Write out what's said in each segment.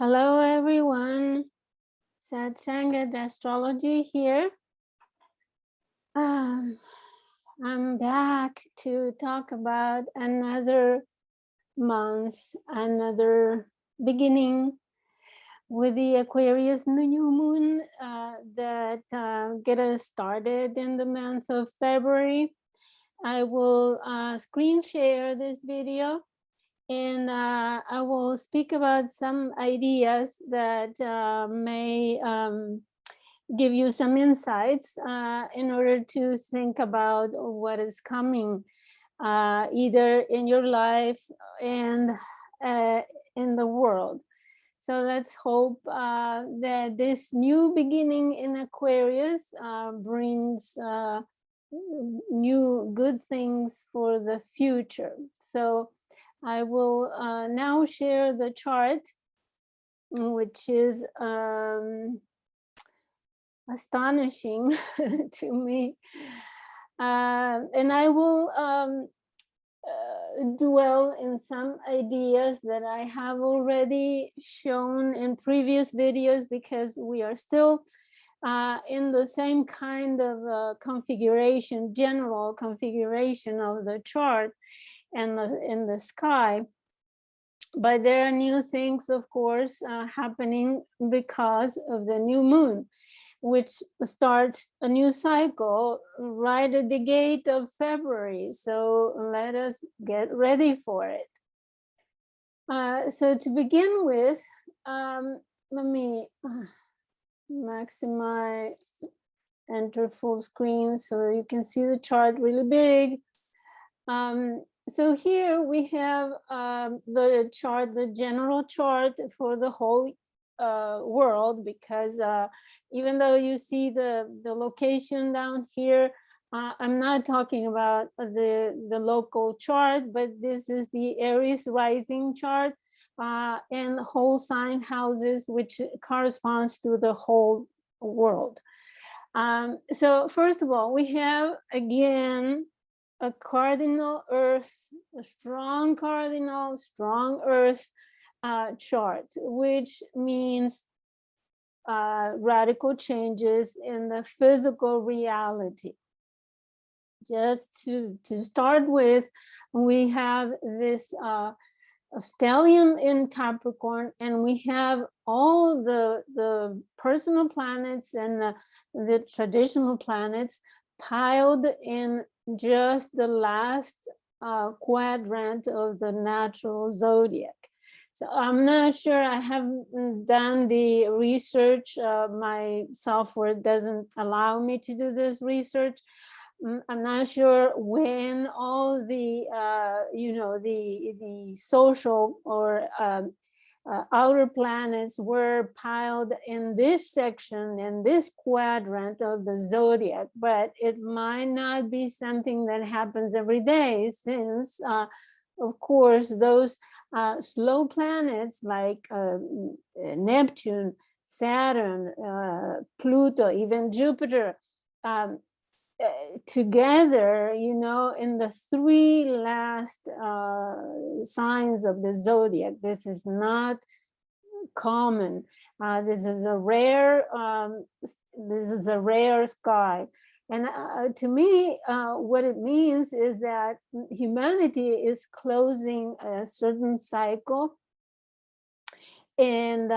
Hello, everyone. Satsanga Astrology here. I'm back to talk about another month, another beginning with the Aquarius New Moon that get us started in the month of February. I will screen share this video. And I will speak about some ideas that may give you some insights in order to think about what is coming, either in your life and in the world. So let's hope that this new beginning in Aquarius brings new good things for the future. So I will now share the chart, which is astonishing to me. And I will dwell in some ideas that I have already shown in previous videos, because we are still in the same kind of configuration, general configuration of the chart and in the sky. But there are new things, of course, happening because of the new moon, which starts a new cycle right at the gate of February. So let us get ready for it. So to begin with, let me maximize, enter full screen so you can see the chart really big. So here we have the chart, the general chart for the whole world, because even though you see the location down here, I'm not talking about the local chart, but this is the Aries rising chart and whole sign houses, which corresponds to the whole world. So first of all, we have again a cardinal earth, a strong cardinal, strong earth chart, which means radical changes in the physical reality. Just to start with, we have this stellium in Capricorn, and we have all the personal planets and the traditional planets piled in just the last quadrant of the natural zodiac. So I'm not sure, I haven't done the research. My software doesn't allow me to do this research. I'm not sure when all the, the social or outer planets were piled in this section, in this quadrant of the zodiac, but it might not be something that happens every day, since of course those slow planets like Neptune, Saturn, Pluto, even Jupiter, together, in the three last signs of the zodiac. This is not common. This is a rare sky. And to me, what it means is that humanity is closing a certain cycle, and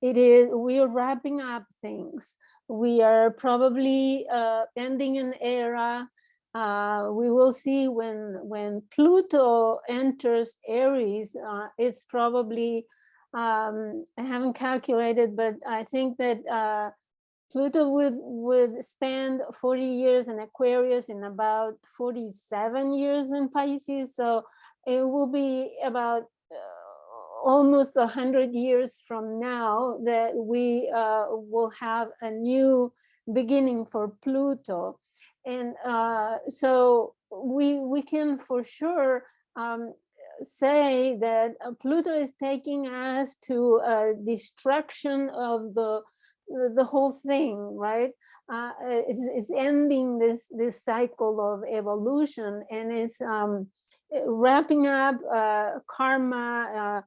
we are wrapping up things. We are probably ending an era. We will see when Pluto enters Aries, it's probably, I haven't calculated, but I think that Pluto would spend 40 years in Aquarius and about 47 years in Pisces. So it will be about almost 100 years from now that we will have a new beginning for Pluto. And so we can for sure say that Pluto is taking us to destruction of the whole thing, right? It's ending this cycle of evolution, and it's wrapping up karma,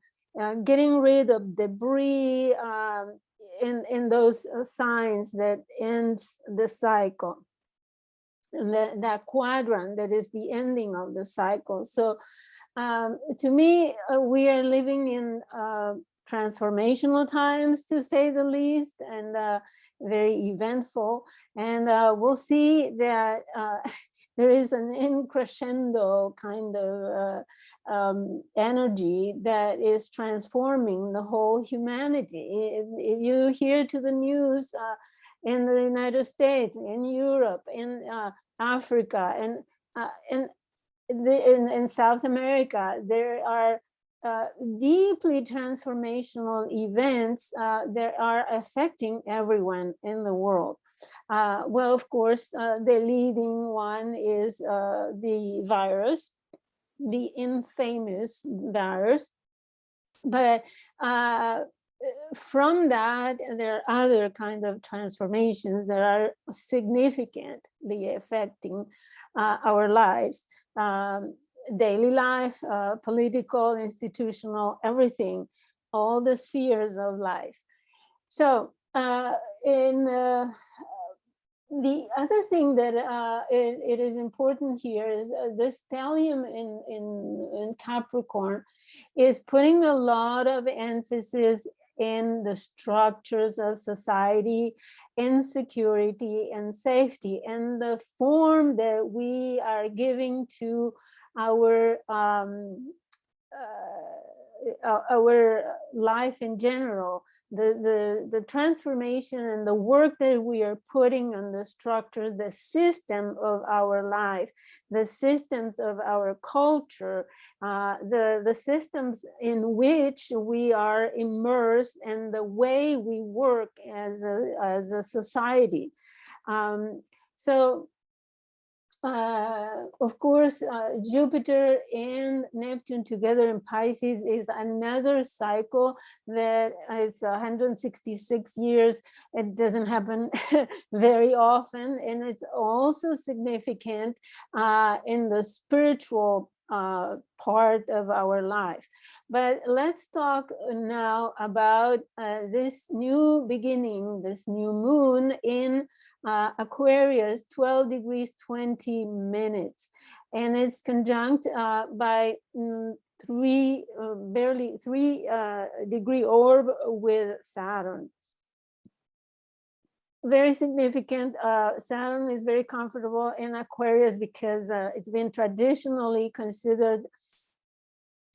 getting rid of debris in those signs that ends the cycle. And that quadrant that is the ending of the cycle. So to me, we are living in transformational times, to say the least, and very eventful. And we'll see that there is an increscendo kind of energy that is transforming the whole humanity. If you hear to the news in the United States, in Europe, in Africa, and in South America, there are deeply transformational events that are affecting everyone in the world. Well, of course, the leading one is the virus, the infamous virus. But from that, there are other kind of transformations that are significantly affecting our lives, daily life, political, institutional, everything, all the spheres of life. So the other thing that it is important here is the stellium in Capricorn is putting a lot of emphasis in the structures of society, in security and safety, and the form that we are giving to our life in general. The transformation and the work that we are putting on the structures, the system of our life, the systems of our culture, the systems in which we are immersed, and the way we work as a society. Of course, Jupiter and Neptune together in Pisces is another cycle that is 166 years. It doesn't happen very often, and it's also significant in the spiritual part of our life. But let's talk now about this new beginning, this new moon in Aquarius, 12 degrees 20 minutes, and it's conjunct by barely 3 degree orb with Saturn. Very significant. Saturn is very comfortable in Aquarius because it's been traditionally considered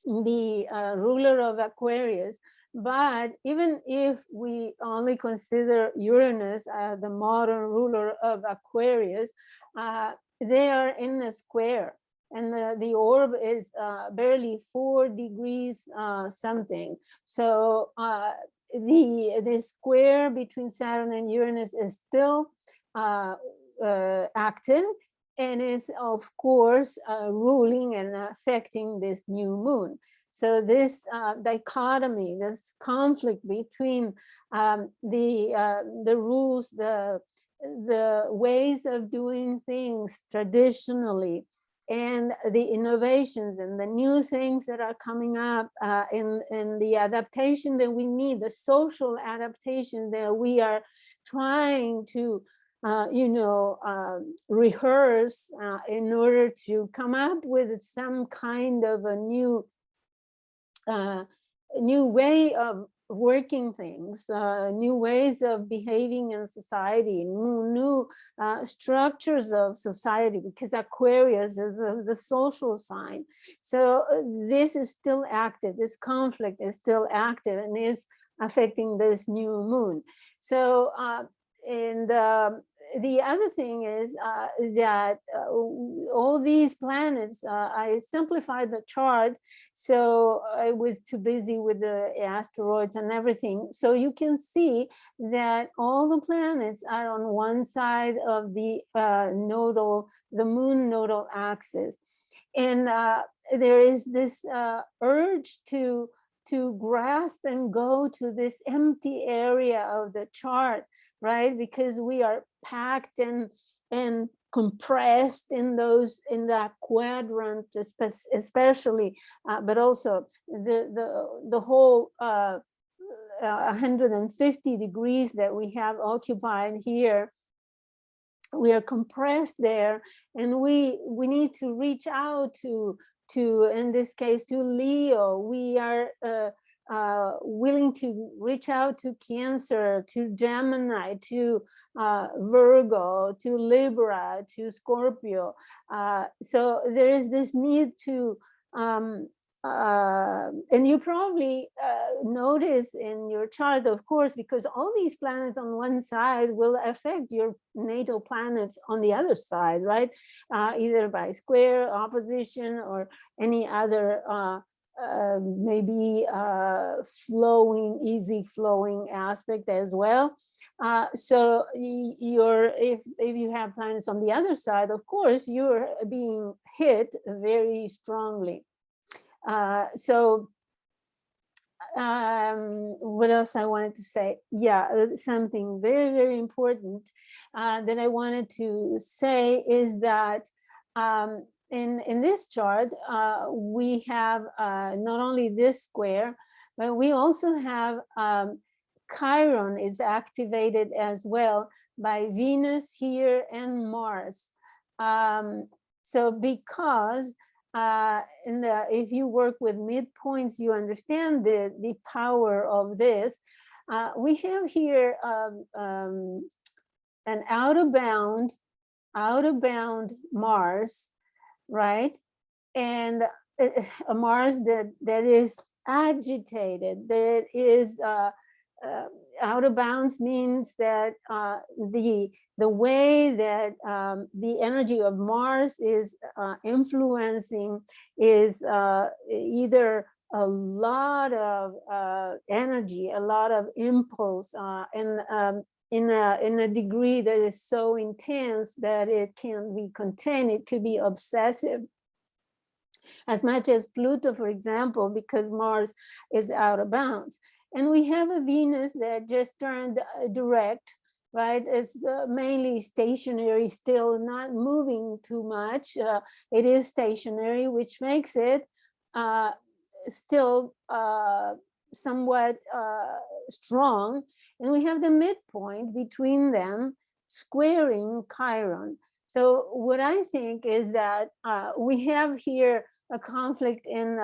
the ruler of Aquarius. But even if we only consider Uranus the modern ruler of Aquarius, they are in a square, and the orb is barely 4 degrees something. So the square between Saturn and Uranus is still active, and it's of course ruling and affecting this new moon. So this dichotomy, this conflict between the rules, the ways of doing things traditionally, and the innovations and the new things that are coming up, in the adaptation that we need, the social adaptation that we are trying to rehearse in order to come up with some kind of a new way of working things, new ways of behaving in society, new structures of society, because Aquarius is the social sign. So this is still active, this conflict is still active and is affecting this new moon. So the other thing is that all these planets, I simplified the chart, so I was too busy with the asteroids and everything. So you can see that all the planets are on one side of the moon nodal axis. And there is this urge to grasp and go to this empty area of the chart, right? Because we are packed and compressed in that quadrant, especially, but also the whole 150 degrees that we have occupied here. We are compressed there, and we need to reach out to in this case to Leo. We are willing to reach out to Cancer, to Gemini, to Virgo, to Libra, to Scorpio. So there is this need to and you probably notice in your chart, of course, because all these planets on one side will affect your natal planets on the other side, right? Either by square, opposition, or any other maybe flowing, easy flowing aspect as well. So if you have planets on the other side, of course, you're being hit very strongly. So what else I wanted to say? Yeah, something very, very important that I wanted to say is that in this chart, we have not only this square, but we also have Chiron is activated as well by Venus here and Mars. So because if you work with midpoints, you understand the power of this. We have here an out of bound Mars, right? And a Mars that is agitated, that is out of bounds, means that the way that the energy of Mars is influencing is either a lot of energy, a lot of impulse, and in a degree that is so intense that it can't be contained. It could be obsessive, as much as Pluto, for example, because Mars is out of bounds. And we have a Venus that just turned direct, right? It's mainly stationary, still not moving too much. It is stationary, which makes it still somewhat strong. And we have the midpoint between them squaring Chiron. So what I think is that we have here a conflict in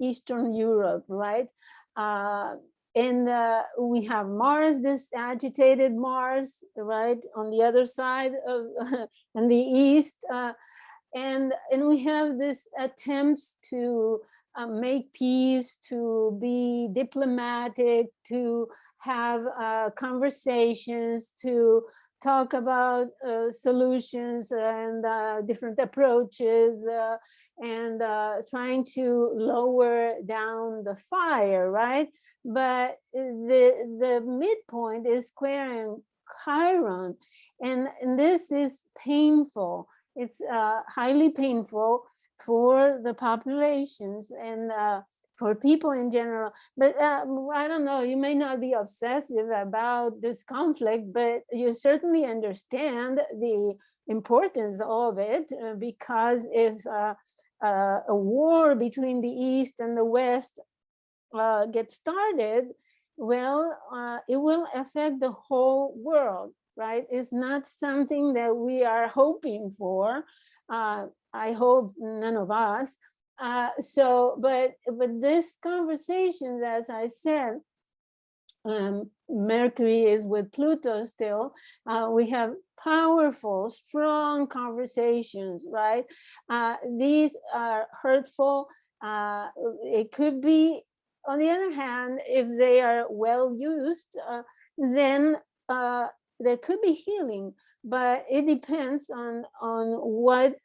Eastern Europe, right? And we have Mars, this agitated Mars, right, on the other side of in the east, and we have this attempts to make peace, to be diplomatic, to have conversations, to talk about solutions and different approaches, and trying to lower down the fire, right? But the midpoint is squaring Chiron, and this is painful. It's highly painful for the populations and for people in general. But I don't know, you may not be obsessive about this conflict, but you certainly understand the importance of it, because if a war between the East and the West gets started, well, it will affect the whole world, right? It's not something that we are hoping for. I hope none of us. But this conversation, as I said, Mercury is with Pluto still. We have powerful, strong conversations, right? These are hurtful. It could be, on the other hand, if they are well used, then there could be healing, but it depends on what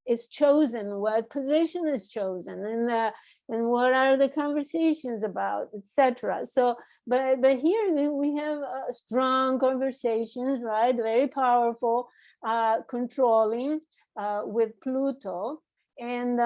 is chosen, what position is chosen, and what are the conversations about, etc. So, but here we have strong conversations, right? Very powerful, controlling with Pluto, and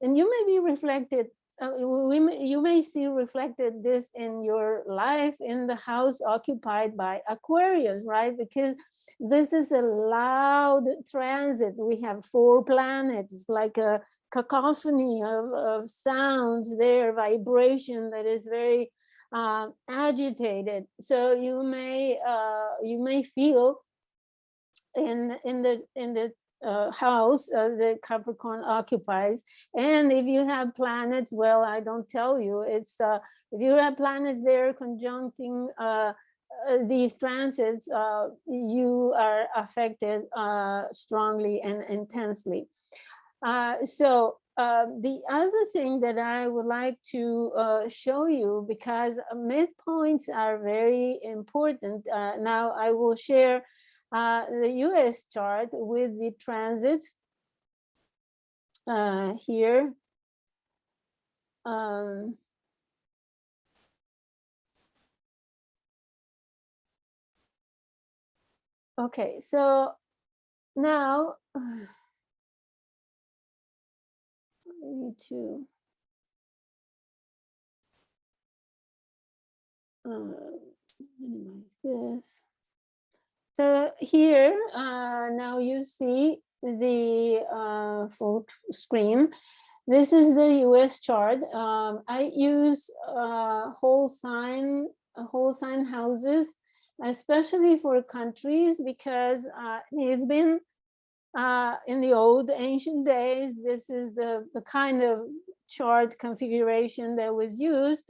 you may be reflected you may see reflected this in your life in the house occupied by Aquarius, right? Because this is a loud transit. We have 4 planets. It's like a cacophony of sounds there, vibration that is very agitated. So you may feel in the house the Capricorn occupies. And if you have planets, well, I don't tell you, it's if you have planets there conjuncting these transits, you are affected strongly and intensely. So the other thing that I would like to show you, because midpoints are very important. Now I will share the US chart with the transits here. Okay, so now I need to minimize this. So here, now you see the full screen. This is the US chart. I use whole sign houses, especially for countries, because it's been in the old ancient days, this is the kind of chart configuration that was used,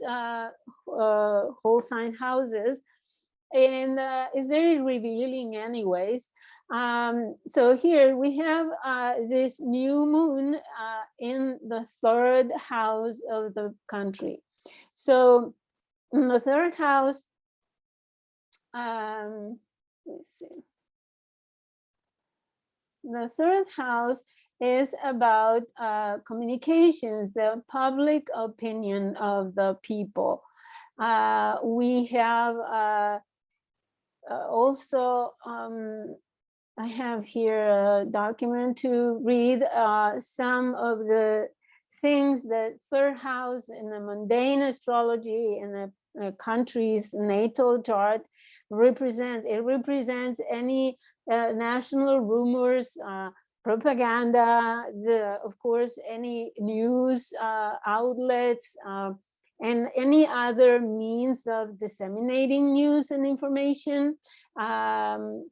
whole sign houses. And it's very revealing anyways. So here we have this new moon in the 3rd house of the country. So in the 3rd house, let's see. The 3rd house is about communications, the public opinion of the people. We have also, I have here a document to read some of the things that 3rd house in the mundane astrology in a country's natal chart represents. It represents any national rumors, propaganda, of course, any news outlets, and any other means of disseminating news and information,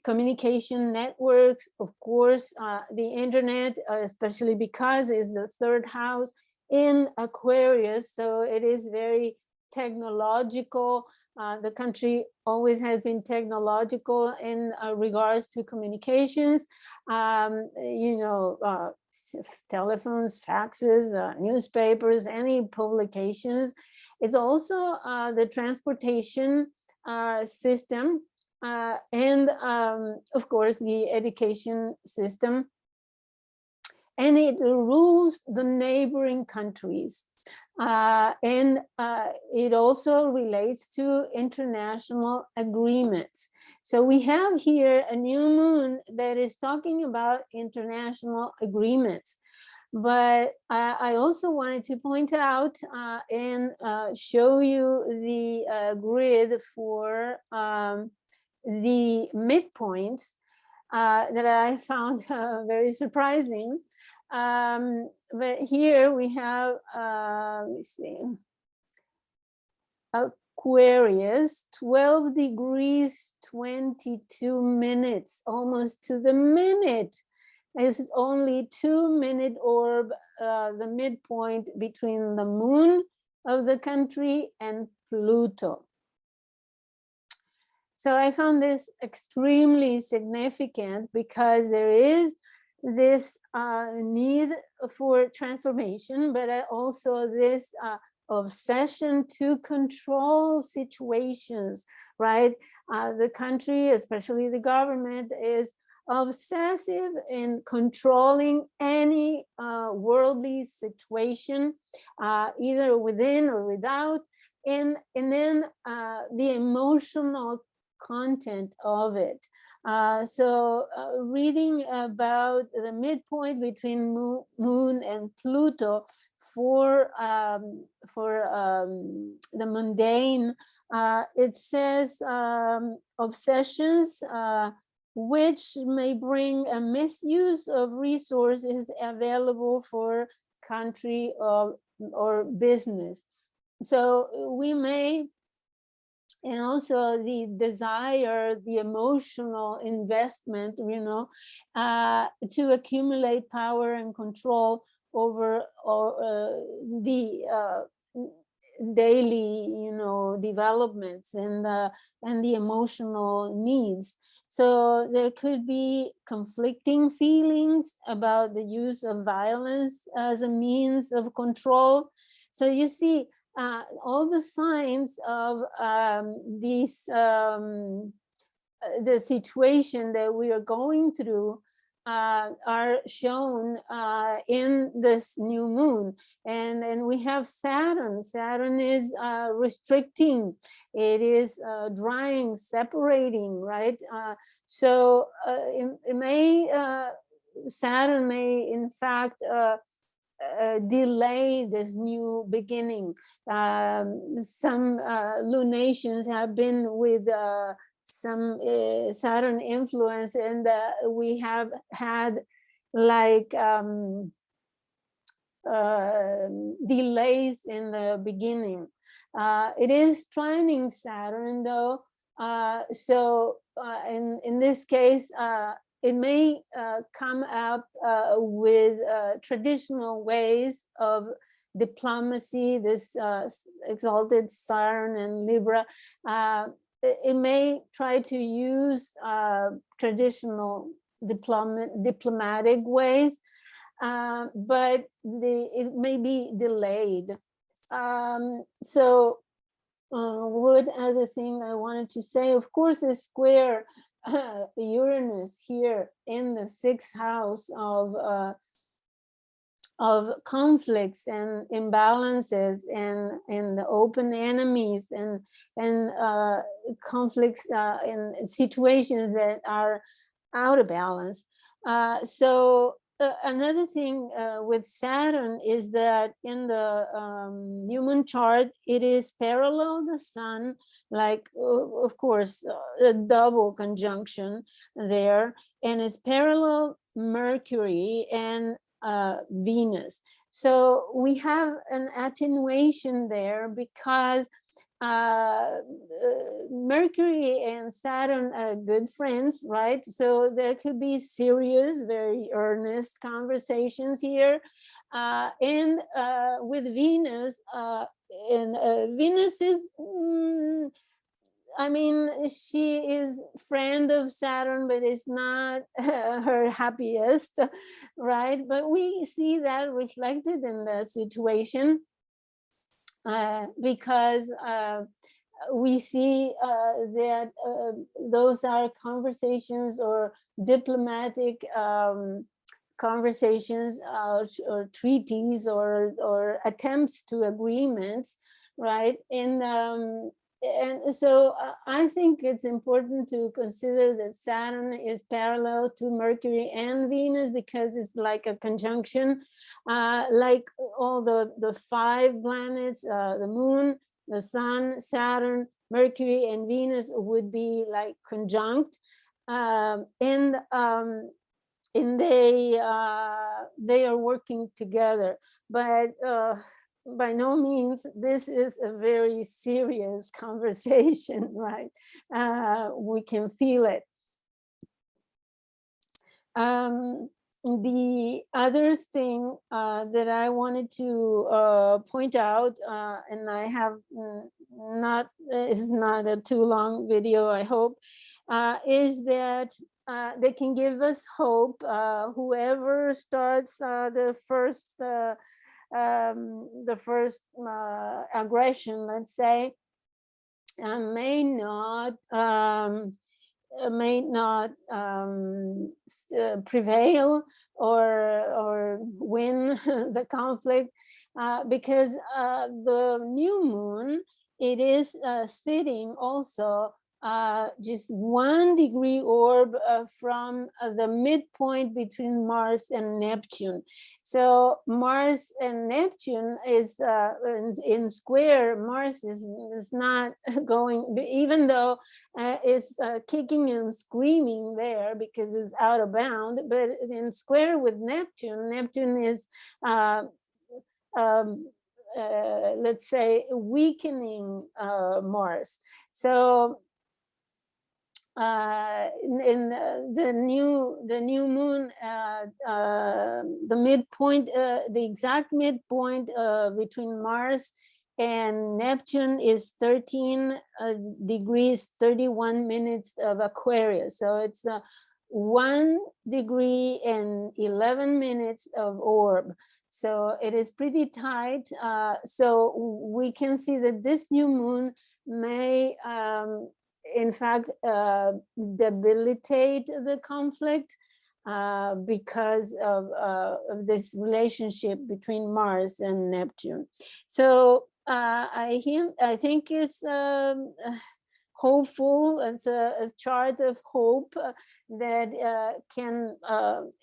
communication networks, of course, the internet, especially because it's the 3rd house in Aquarius, so it is very technological. The country always has been technological in regards to communications, telephones, faxes, newspapers, any publications. It's also the transportation system and of course the education system, and it rules the neighboring countries. And it also relates to international agreements. So we have here a new moon that is talking about international agreements. But I also wanted to point out and show you the grid for the midpoints that I found very surprising. But here we have, let's see, Aquarius, 12 degrees, 22 minutes, almost to the minute. It's only 2-minute orb, the midpoint between the moon of the country and Pluto. So I found this extremely significant because there is this need for transformation, but also this obsession to control situations, right? The country, especially the government, is obsessive in controlling any worldly situation, either within or without, and then the emotional content of it. So reading about the midpoint between moon and Pluto for the mundane, it says obsessions which may bring a misuse of resources available for country or business. So we may, and also the desire, the emotional investment, you know, to accumulate power and control over the daily, you know, developments and the emotional needs. So there could be conflicting feelings about the use of violence as a means of control. So you see, all the signs of the situation that we are going through are shown in this new moon. And we have Saturn. Saturn is restricting, it is drying, separating, right? So it may, Saturn may in fact delay this new beginning. Some lunations have been with some Saturn influence, and we have had like delays in the beginning. It is trining Saturn though, so in this case it may come up with traditional ways of diplomacy, this exalted Saturn and Libra. It may try to use traditional diplomatic ways, but it may be delayed. So what other thing I wanted to say, of course, is square Uranus here in the 6th house of conflicts and imbalances and the open enemies and conflicts in situations that are out of balance. So another thing with Saturn is that in the human chart, it is parallel the sun, like of course a double conjunction there, and it's parallel Mercury and Venus. So we have an attenuation there because Mercury and Saturn are good friends, right? So there could be serious, very earnest conversations here. And with Venus, Venus is, I mean, she is friend of Saturn, but it's not her happiest, right? But we see that reflected in the situation because we see that those are conversations or diplomatic conversations or treaties or attempts to agreements, right? And so I think it's important to consider that Saturn is parallel to Mercury and Venus because it's like a conjunction, like all the 5 planets, the moon, the sun, Saturn, Mercury, and Venus would be like conjunct. And they are working together. But by no means this is a very serious conversation, right? We can feel it. The other thing that I wanted to point out, and I have is not a too long video, I hope, is that they can give us hope. Whoever starts the first aggression, let's say, may not prevail or win the conflict because the new moon, it is sitting also just 1 degree orb from the midpoint between Mars and Neptune. So Mars and Neptune is in square. Mars is not going, even though it's kicking and screaming there because it's out of bound, but in square with Neptune, Neptune is let's say weakening Mars. So in the new moon, the midpoint, the exact midpoint between Mars and Neptune is 13 degrees 31 minutes of Aquarius. So it's 1 degree and 11 minutes of orb. So it is pretty tight. So we can see that this new moon may in fact debilitate the conflict because of this relationship between Mars and Neptune. So I think it's hopeful. It's a chart of hope that can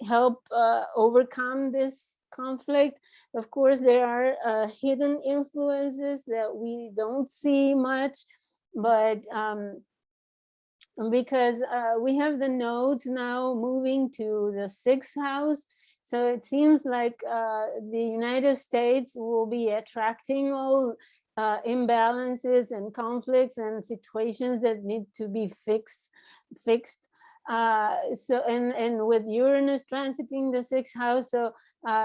help overcome this conflict. Of course, there are hidden influences that we don't see much, but because we have the nodes now moving to the 6th house, so it seems like the United States will be attracting all imbalances and conflicts and situations that need to be fixed. So and with Uranus transiting the 6th house, so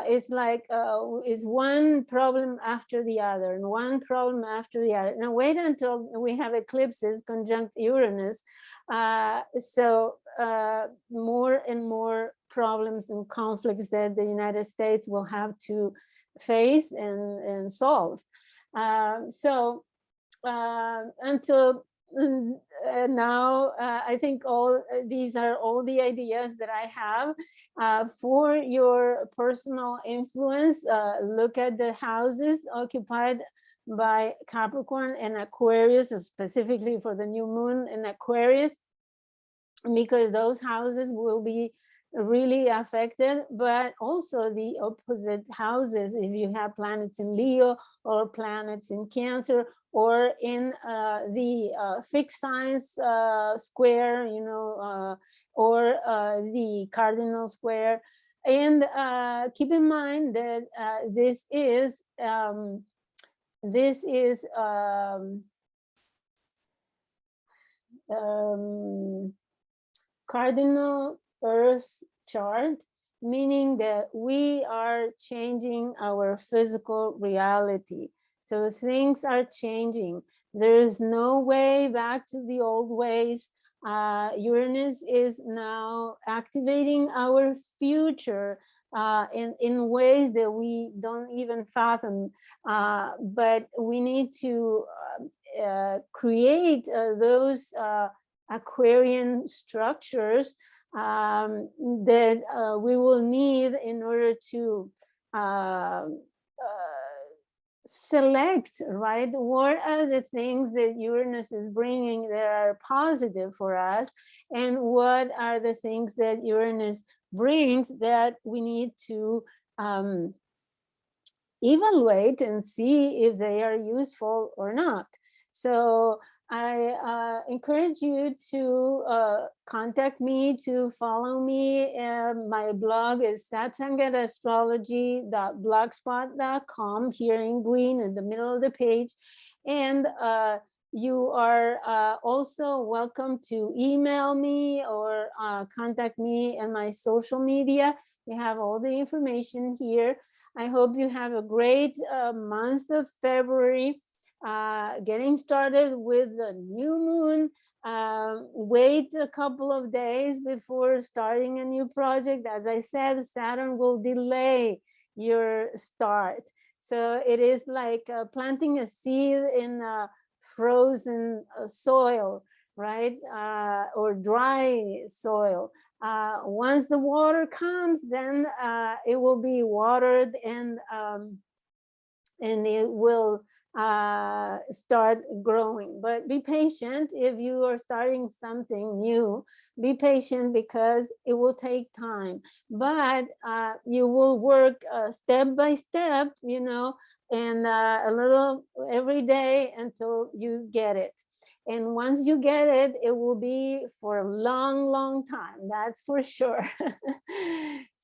it's like it's one problem after the other and one problem after the other. Now wait until we have eclipses conjunct Uranus, so more and more problems and conflicts that the United States will have to face and solve. So until now, I think all these are all the ideas that I have for your personal influence. Look at the houses occupied by Capricorn and Aquarius, specifically for the new moon in Aquarius, because those houses will be really affected, but also the opposite houses. If you have planets in Leo or planets in Cancer or in the fixed signs square, you know, or the cardinal square. And keep in mind that this is cardinal Earth chart, meaning that we are changing our physical reality. So things are changing. There is no way back to the old ways. Uranus is now activating our future in ways that we don't even fathom. But we need to create those Aquarian structures that we will need in order to select, right, what are the things that Uranus is bringing that are positive for us, and what are the things that Uranus brings that we need to evaluate and see if they are useful or not. So I encourage you to contact me, to follow me. My blog is satsangatastrology.blogspot.com, here in green in the middle of the page. And you are also welcome to email me or contact me on my social media. We have all the information here. I hope you have a great month of February. Getting started with the new moon. Wait a couple of days before starting a new project. As I said, Saturn will delay your start. So it is like planting a seed in frozen soil, right? Or dry soil. Once the water comes, then it will be watered and it will start growing. But be patient. If you are starting something new, be patient, because it will take time, but you will work step by step, you know, and a little every day until you get it. And once you get it, it will be for a long, long time, that's for sure.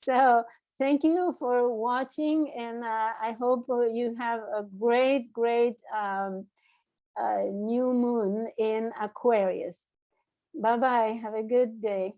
So thank you for watching, and I hope you have a great, great new moon in Aquarius. Bye-bye. Have a good day.